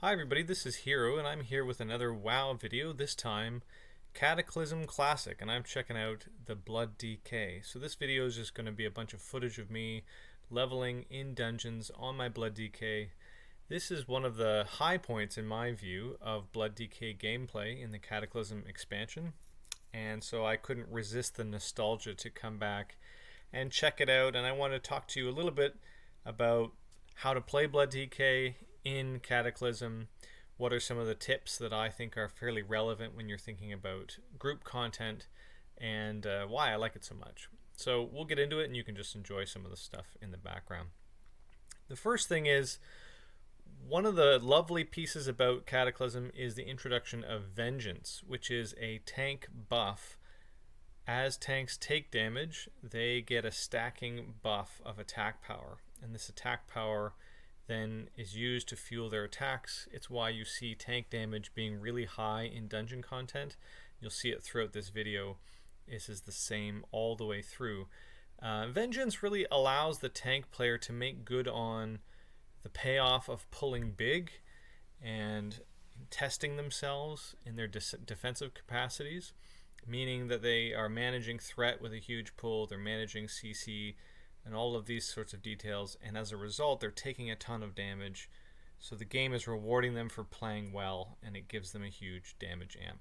Hi everybody, this is Hero, and I'm here with another WoW video, this time Cataclysm Classic, and I'm checking out the Blood DK. So this video is just going to be a bunch of footage of me leveling in dungeons on my Blood DK. This is one of the high points in my view of Blood DK gameplay in the Cataclysm expansion, and so I couldn't resist the nostalgia to come back and check it out, and I want to talk to you a little bit about how to play Blood DK in Cataclysm. What are some of the tips that I think are fairly relevant when you're thinking about group content, and why I like it so much. So we'll get into it and you can just enjoy some of the stuff in the background. The first thing is, one of the lovely pieces about Cataclysm is the introduction of Vengeance, which is a tank buff. As tanks take damage, they get a stacking buff of attack power, and this attack power then is used to fuel their attacks. It's why you see tank damage being really high in dungeon content. You'll see it throughout this video. This is the same all the way through. Vengeance really allows the tank player to make good on the payoff of pulling big and testing themselves in their defensive capacities, meaning that they are managing threat with a huge pull, they're managing CC, and all of these sorts of details, and as a result they're taking a ton of damage, so the game is rewarding them for playing well, and it gives them a huge damage amp.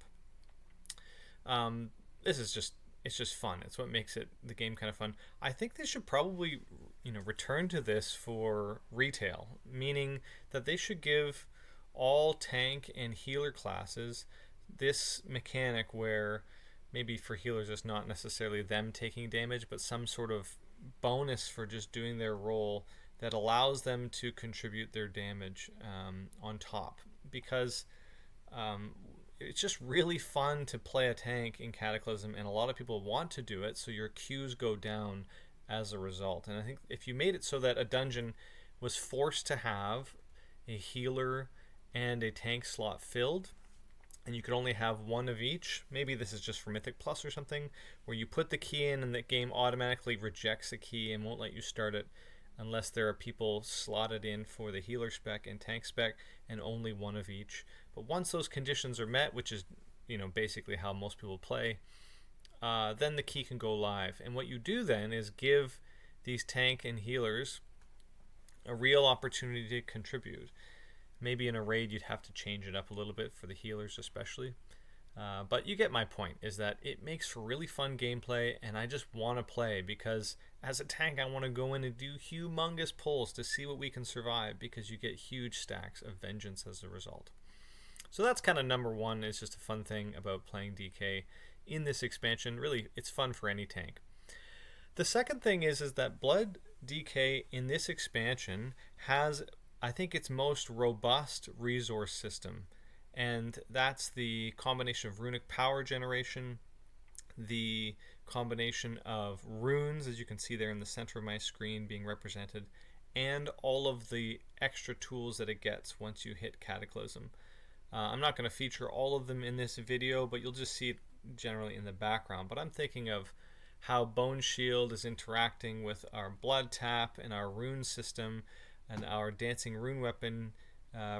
This is just fun. It's what makes the game kind of fun. I think they should probably return to this for retail, meaning that they should give all tank and healer classes this mechanic where maybe for healers it's not necessarily them taking damage, but some sort of bonus for just doing their role that allows them to contribute their damage on top, because it's just really fun to play a tank in Cataclysm, and a lot of people want to do it, so your queues go down as a result. And I think if you made it so that a dungeon was forced to have a healer and a tank slot filled, and you could only have one of each, maybe this is just for Mythic Plus or something, where you put the key in and the game automatically rejects the key and won't let you start it unless there are people slotted in for the healer spec and tank spec, and only one of each. But once those conditions are met, which is basically how most people play, then the key can go live. And what you do then is give these tank and healers a real opportunity to contribute. Maybe in a raid you'd have to change it up a little bit for the healers especially. But you get my point, is that it makes for really fun gameplay, and I just want to play because as a tank I want to go in and do humongous pulls to see what we can survive, because you get huge stacks of Vengeance as a result. So that's kind of number one. It's just a fun thing about playing DK in this expansion. Really, it's fun for any tank. The second thing is that Blood DK in this expansion has, I think, its most robust resource system, and that's the combination of runic power generation, the combination of runes, as you can see there in the center of my screen being represented, and all of the extra tools that it gets once you hit Cataclysm. I'm not going to feature all of them in this video, but you'll just see it generally in the background. But I'm thinking of how Bone Shield is interacting with our Blood Tap and our rune system, and our Dancing Rune Weapon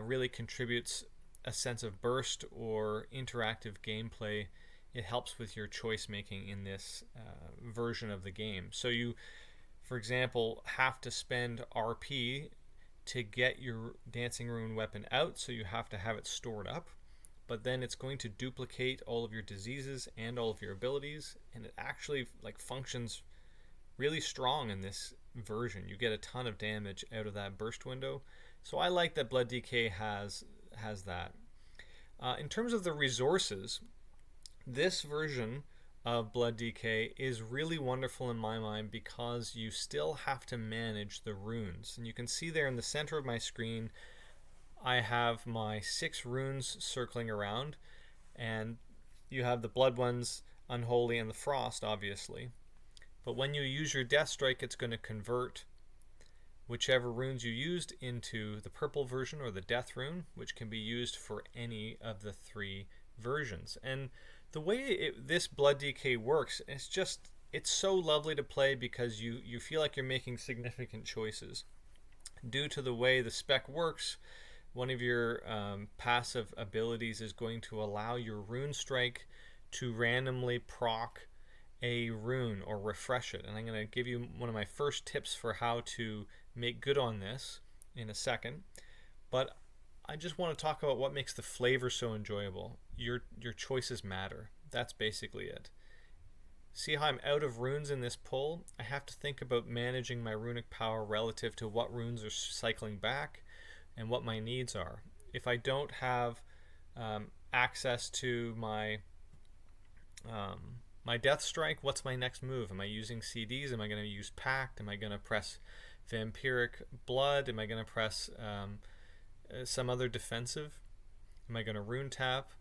really contributes a sense of burst or interactive gameplay. It helps with your choice making in this version of the game. So you, for example, have to spend RP to get your Dancing Rune Weapon out, so you have to have it stored up, but then it's going to duplicate all of your diseases and all of your abilities, and it actually functions really strong in this version. You get a ton of damage out of that burst window, so I like that Blood DK has that. In terms of the resources, this version of Blood DK is really wonderful in my mind because you still have to manage the runes. And you can see there in the center of my screen I have my 6 runes circling around, and you have the blood ones, Unholy, and the Frost, obviously. But when you use your Death Strike, it's going to convert whichever runes you used into the purple version, or the Death Rune, which can be used for any of the 3 versions. And the way this Blood DK works, it's so lovely to play because you feel like you're making significant choices. Due to the way the spec works, one of your passive abilities is going to allow your rune strike to randomly proc a rune or refresh it. And I'm going to give you one of my first tips for how to make good on this in a second. But I just want to talk about what makes the flavor so enjoyable. Your choices matter. That's basically it. See how I'm out of runes in this pull? I have to think about managing my runic power relative to what runes are cycling back and what my needs are. If I don't have access to my my Death Strike, what's my next move? Am I using CDs? Am I going to use Pact? Am I going to press Vampiric Blood? Am I going to press some other defensive? Am I going to Rune Tap?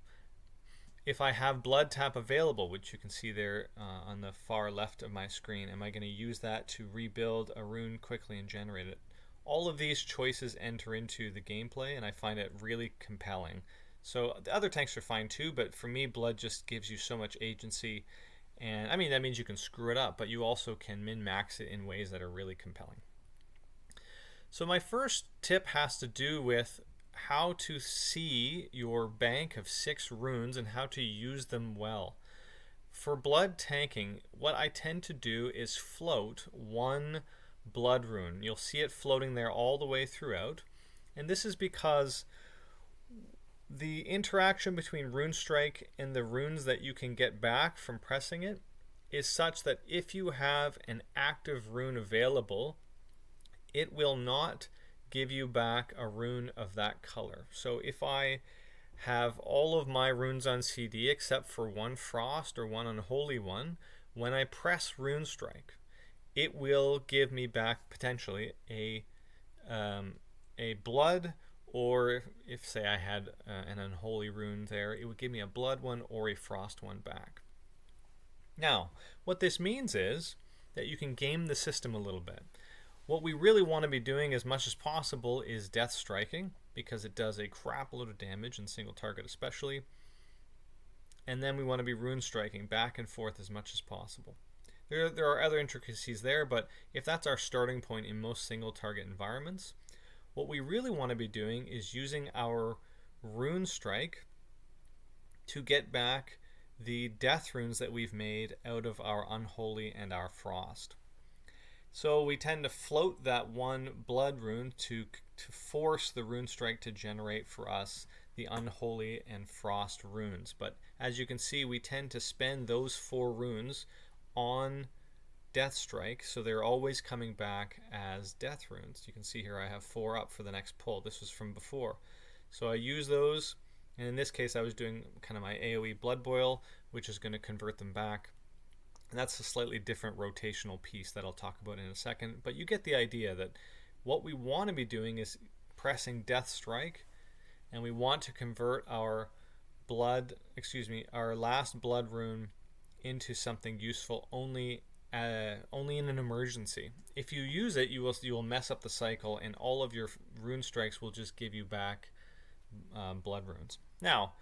If I have Blood Tap available, which you can see there on the far left of my screen, am I going to use that to rebuild a rune quickly and generate it? All of these choices enter into the gameplay, and I find it really compelling. So the other tanks are fine too, but for me, Blood just gives you so much agency. And I mean, that means you can screw it up, but you also can min-max it in ways that are really compelling. So my first tip has to do with how to see your bank of 6 runes and how to use them well. For blood tanking, what I tend to do is float 1 blood rune. You'll see it floating there all the way throughout. And this is because the interaction between Rune Strike and the runes that you can get back from pressing it is such that if you have an active rune available, it will not give you back a rune of that color. So if I have all of my runes on CD except for 1 Frost or 1 Unholy one, when I press Rune Strike, it will give me back potentially a blood, or if say I had an Unholy rune there, it would give me a blood one or a frost one back. Now, what this means is that you can game the system a little bit. What we really want to be doing as much as possible is death striking, because it does a crap load of damage in single target especially. And then we want to be rune striking back and forth as much as possible. There are other intricacies there, but if that's our starting point in most single target environments, what we really want to be doing is using our rune strike to get back the death runes that we've made out of our unholy and our frost. So we tend to float that 1 blood rune to force the rune strike to generate for us the unholy and frost runes. But as you can see, we tend to spend those 4 runes on death strike, so they're always coming back as death runes. You can see here I have 4 up for the next pull. This was from before. So I use those, and in this case I was doing kind of my AoE blood boil, which is going to convert them back. And that's a slightly different rotational piece that I'll talk about in a second. But you get the idea that what we want to be doing is pressing Death Strike, and we want to convert our last blood rune into something useful only in an emergency. If you use it, you will mess up the cycle, and all of your rune strikes will just give you back blood runes. Now,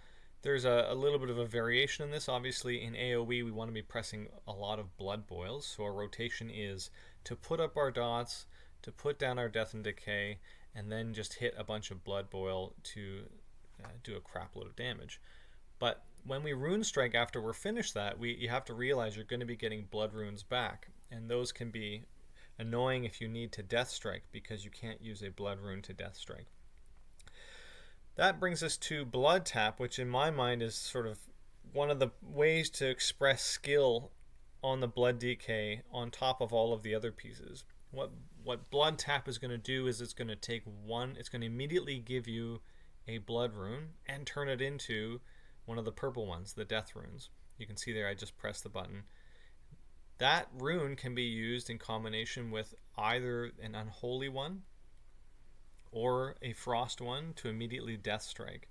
there's a little bit of a variation in this. Obviously, in AoE, we want to be pressing a lot of blood boils. So our rotation is to put up our dots, to put down our death and decay, and then just hit a bunch of blood boil to do a crap load of damage. But when we rune strike after we're finished that, you have to realize you're going to be getting blood runes back. And those can be annoying if you need to death strike, because you can't use a blood rune to death strike. That brings us to Blood Tap, which in my mind is sort of one of the ways to express skill on the Blood DK on top of all of the other pieces. What Blood Tap is going to do is it's going to immediately give you a blood rune and turn it into one of the purple ones, the death runes. You can see there I just pressed the button. That rune can be used in combination with either an unholy one or a frost one to immediately death strike.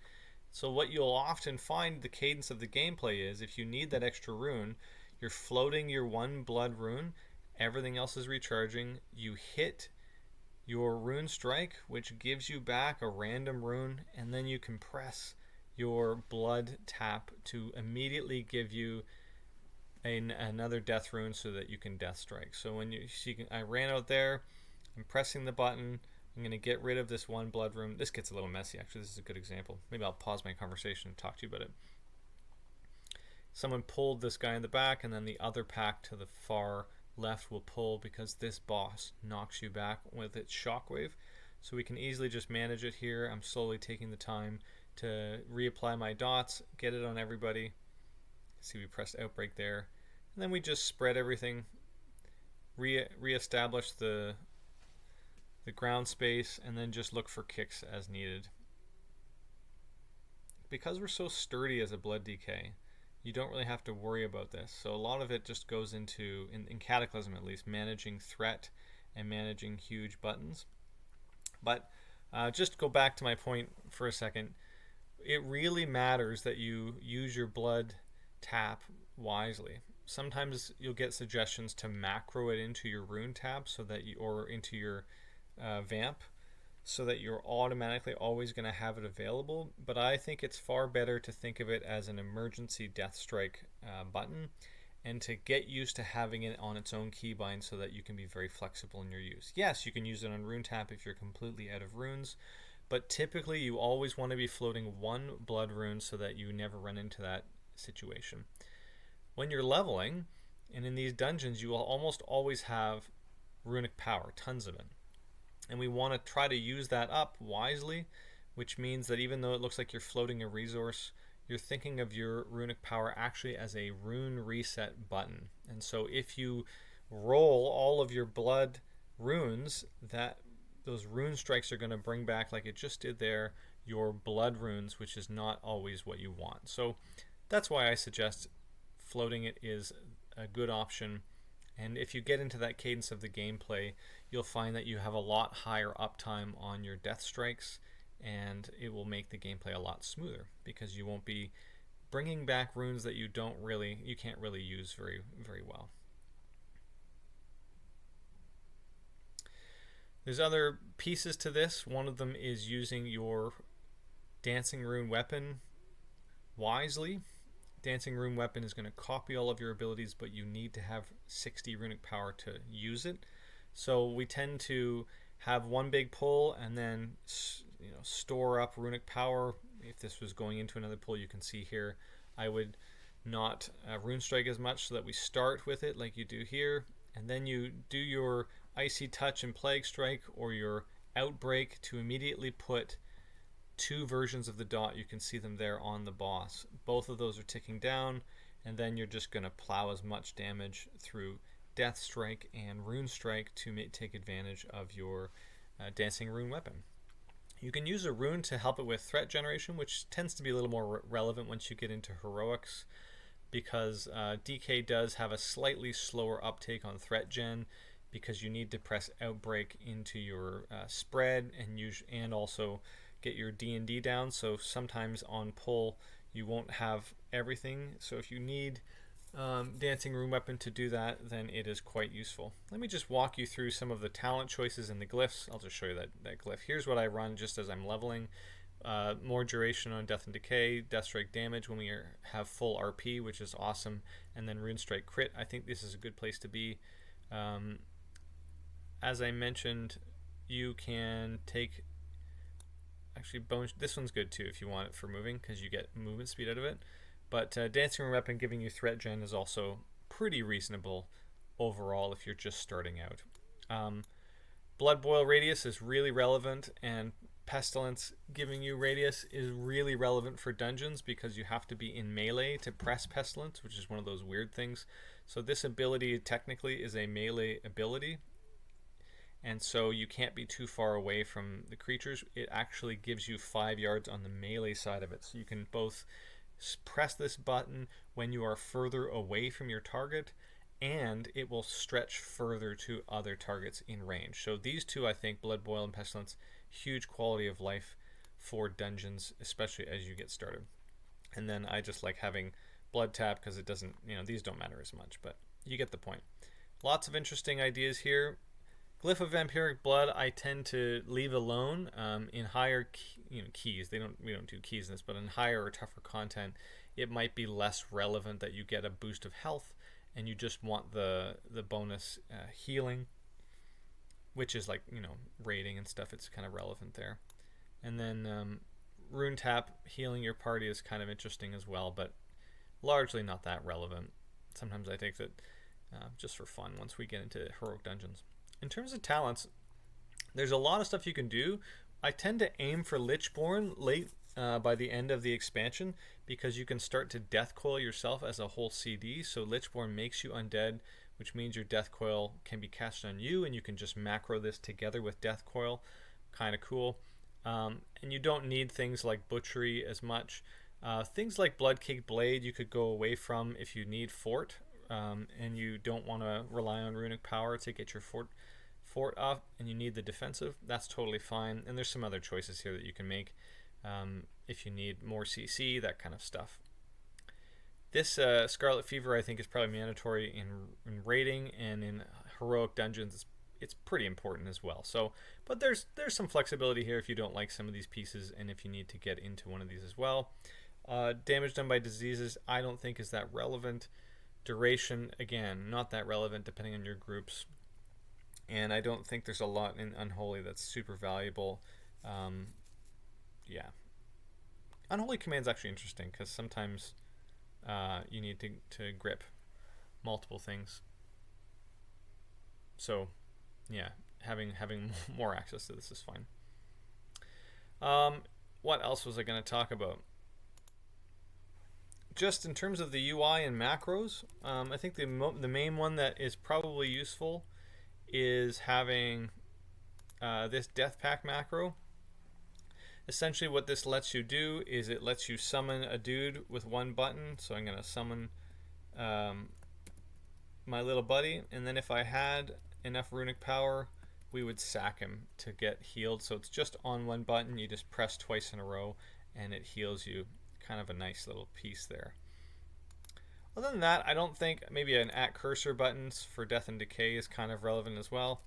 So what you'll often find the cadence of the gameplay is, if you need that extra rune, you're floating your 1 blood rune, everything else is recharging, you hit your rune strike, which gives you back a random rune, and then you can press your blood tap to immediately give you another death rune so that you can death strike. So when I ran out there, I'm pressing the button, I'm going to get rid of this one blood rune. This gets a little messy, actually. This is a good example. Maybe I'll pause my conversation and talk to you about it. Someone pulled this guy in the back, and then the other pack to the far left will pull because this boss knocks you back with its shockwave. So we can easily just manage it here. I'm slowly taking the time to reapply my dots, get it on everybody. See, we pressed outbreak there. And then we just spread everything, reestablish the ground space, and then just look for kicks as needed. Because we're so sturdy as a blood DK, you don't really have to worry about this. So a lot of it just goes into, in Cataclysm at least, managing threat and managing huge buttons. But just go back to my point for a second. It really matters that you use your blood tap wisely. Sometimes you'll get suggestions to macro it into your rune tap so that you, or into your vamp, so that you're automatically always going to have it available. But I think it's far better to think of it as an emergency death strike button, and to get used to having it on its own keybind so that you can be very flexible in your use. Yes, you can use it on rune tap if you're completely out of runes, but typically you always want to be floating one blood rune so that you never run into that situation. When you're leveling, and in these dungeons, you will almost always have runic power, tons of it. And we want to try to use that up wisely, which means that even though it looks like you're floating a resource, you're thinking of your runic power actually as a rune reset button. And so if you roll all of your blood runes, those rune strikes are going to bring back, like it just did there, your blood runes, which is not always what you want. So that's why I suggest floating it is a good option. And if you get into that cadence of the gameplay, you'll find that you have a lot higher uptime on your death strikes, and it will make the gameplay a lot smoother because you won't be bringing back runes that you can't really use very, very well. There's other pieces to this. One of them is using your Dancing Rune Weapon wisely. Dancing Rune Weapon is going to copy all of your abilities, but you need to have 60 runic power to use it. So we tend to have one big pull and then store up runic power. If this was going into another pull, you can see here, I would not rune strike as much so that we start with it like you do here, and then you do your Icy Touch and Plague Strike or your Outbreak to immediately put two versions of the dot. You can see them there on the boss. Both of those are ticking down, and then you're just going to plow as much damage through Death Strike and Rune Strike to take advantage of your Dancing Rune Weapon. You can use a rune to help it with threat generation, which tends to be a little more relevant once you get into heroics, because DK does have a slightly slower uptake on threat gen, because you need to press Outbreak into your spread and also get your D&D down. So sometimes on pull you won't have everything. So if you need Dancing Rune Weapon to do that, then it is quite useful. Let me just walk you through some of the talent choices and the glyphs. I'll just show you that glyph. Here's what I run just as I'm leveling. More duration on Death and Decay, Death Strike damage when we have full RP, which is awesome, and then Rune Strike crit. I think this is a good place to be. As I mentioned, you can take this one's good too if you want it for moving, because you get movement speed out of it. But Dancing Rune Weapon giving you threat gen is also pretty reasonable overall if you're just starting out. Blood Boil Radius is really relevant, and Pestilence giving you Radius is really relevant for dungeons because you have to be in melee to press Pestilence, which is one of those weird things. So this ability technically is a melee ability, and so you can't be too far away from the creatures. It actually gives you 5 yards on the melee side of it, so you can both press this button when you are further away from your target, and it will stretch further to other targets in range. So these two, I think, Blood Boil and Pestilence, huge quality of life for dungeons, especially as you get started. And then I just like having Blood Tap because it doesn't, these don't matter as much, but you get the point. Lots of interesting ideas here. Glyph of Vampiric Blood I tend to leave alone in higher keys. We don't do keys in this, but in higher or tougher content, it might be less relevant that you get a boost of health and you just want the bonus healing. which is like, you know, raiding and stuff. It's kind of relevant there. And then Rune Tap, healing your party, is kind of interesting as well, but largely not that relevant. Sometimes I take that just for fun once we get into heroic dungeons. In terms of talents, there's a lot of stuff you can do. I tend to aim for Lichborn late by the end of the expansion, because you can start to death coil yourself as a whole CD. So Lichborn makes you undead, which means your death coil can be cast on you, and you can just macro this together with death coil. Kind of cool. And you don't need things like butchery as much. Things like Bloodcaked Blade you could go away from if you need fort, and you don't want to rely on runic power to get your fort up, and you need the defensive. That's totally fine. And there's some other choices here that you can make if you need more CC, that kind of stuff. This Scarlet Fever, I think, is probably mandatory in raiding, and in heroic dungeons it's pretty important as well. So, but there's some flexibility here if you don't like some of these pieces, and if you need to get into one of these as well. Damage done by diseases, I don't think is that relevant. Duration, again, not that relevant depending on your groups. And I don't think there's a lot in Unholy that's super valuable. Yeah. Unholy Command's actually interesting, because sometimes you need to grip multiple things. So, yeah, having more access to this is fine. What else was I going to talk about? Just in terms of the UI and macros, I think the main one that is probably useful is having this Death Pack macro. Essentially what this lets you do is it lets you summon a dude with one button. So I'm going to summon my little buddy, and then if I had enough runic power, we would sack him to get healed. So it's just on one button, you just press twice in a row and it heals you. Kind of a nice little piece there. Other than that, I don't think maybe an @cursor buttons for death and decay is kind of relevant as well.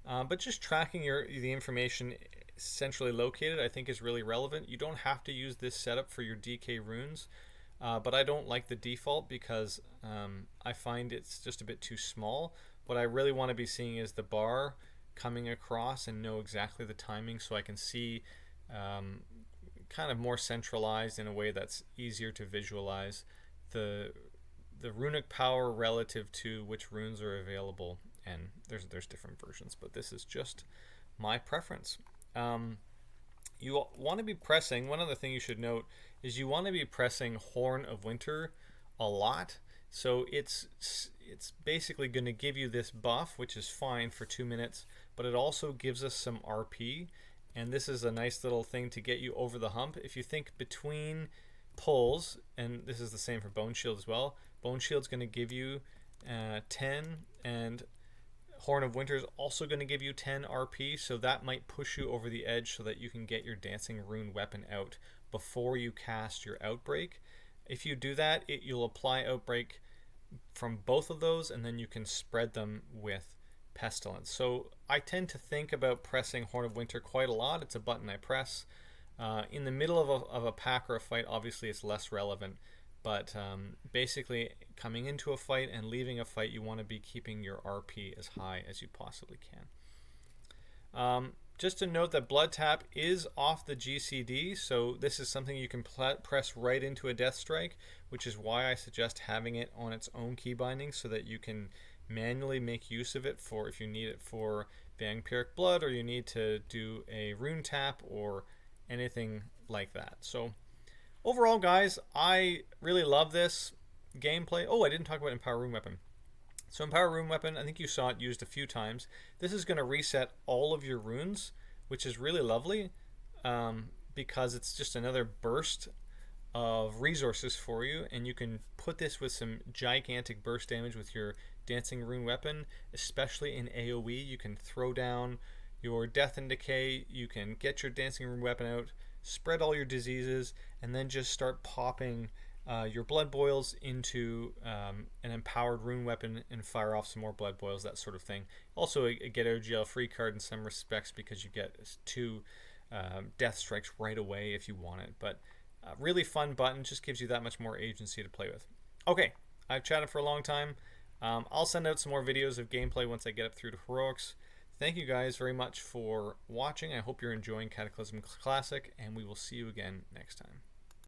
But just tracking the information centrally located, I think, is really relevant. You don't have to use this setup for your DK runes, but I don't like the default because I find it's just a bit too small. What I really want to be seeing is the bar coming across and know exactly the timing, so I can see kind of more centralized in a way that's easier to visualize the runic power relative to which runes are available. And there's different versions, but this is just my preference. You want to be pressing, one other thing you should note is you want to be pressing Horn of Winter a lot. So it's basically going to give you this buff, which is fine for 2 minutes, but it also gives us some RP, and this is a nice little thing to get you over the hump. If you think between pulls, and this is the same for Bone Shield as well, Bone Shield's going to give you 10, and Horn of Winter is also going to give you 10 RP, so that might push you over the edge so that you can get your Dancing Rune Weapon out before you cast your Outbreak. If you do that, you'll apply Outbreak from both of those, and then you can spread them with Pestilence. So I tend to think about pressing Horn of Winter quite a lot. It's a button I press. In the middle of a pack or a fight, obviously it's less relevant, but basically coming into a fight and leaving a fight, you want to be keeping your RP as high as you possibly can. Just to note that Blood Tap is off the GCD, so this is something you can press right into a Death Strike, which is why I suggest having it on its own key binding so that you can manually make use of it for if you need it for Vampiric Blood, or you need to do a Rune Tap or anything like that. So overall, guys, I really love this gameplay. Oh, I didn't talk about Empower Rune Weapon. So Empower Rune Weapon, I think you saw it used a few times. This is going to reset all of your runes, which is really lovely because it's just another burst of resources for you, and you can put this with some gigantic burst damage with your Dancing Rune Weapon, especially in AoE. You can throw down your Death and Decay, you can get your Dancing Rune Weapon out, spread all your diseases, and then just start popping your Blood Boils into an Empowered Rune Weapon and fire off some more Blood Boils, that sort of thing. Also a get out of jail free card in some respects because you get 2 Death Strikes right away if you want it. But really fun button, just gives you that much more agency to play with. Okay, I've chatted for a long time. I'll send out some more videos of gameplay once I get up through to Heroics. thank you guys very much for watching. I hope you're enjoying Cataclysm Classic, and we will see you again next time.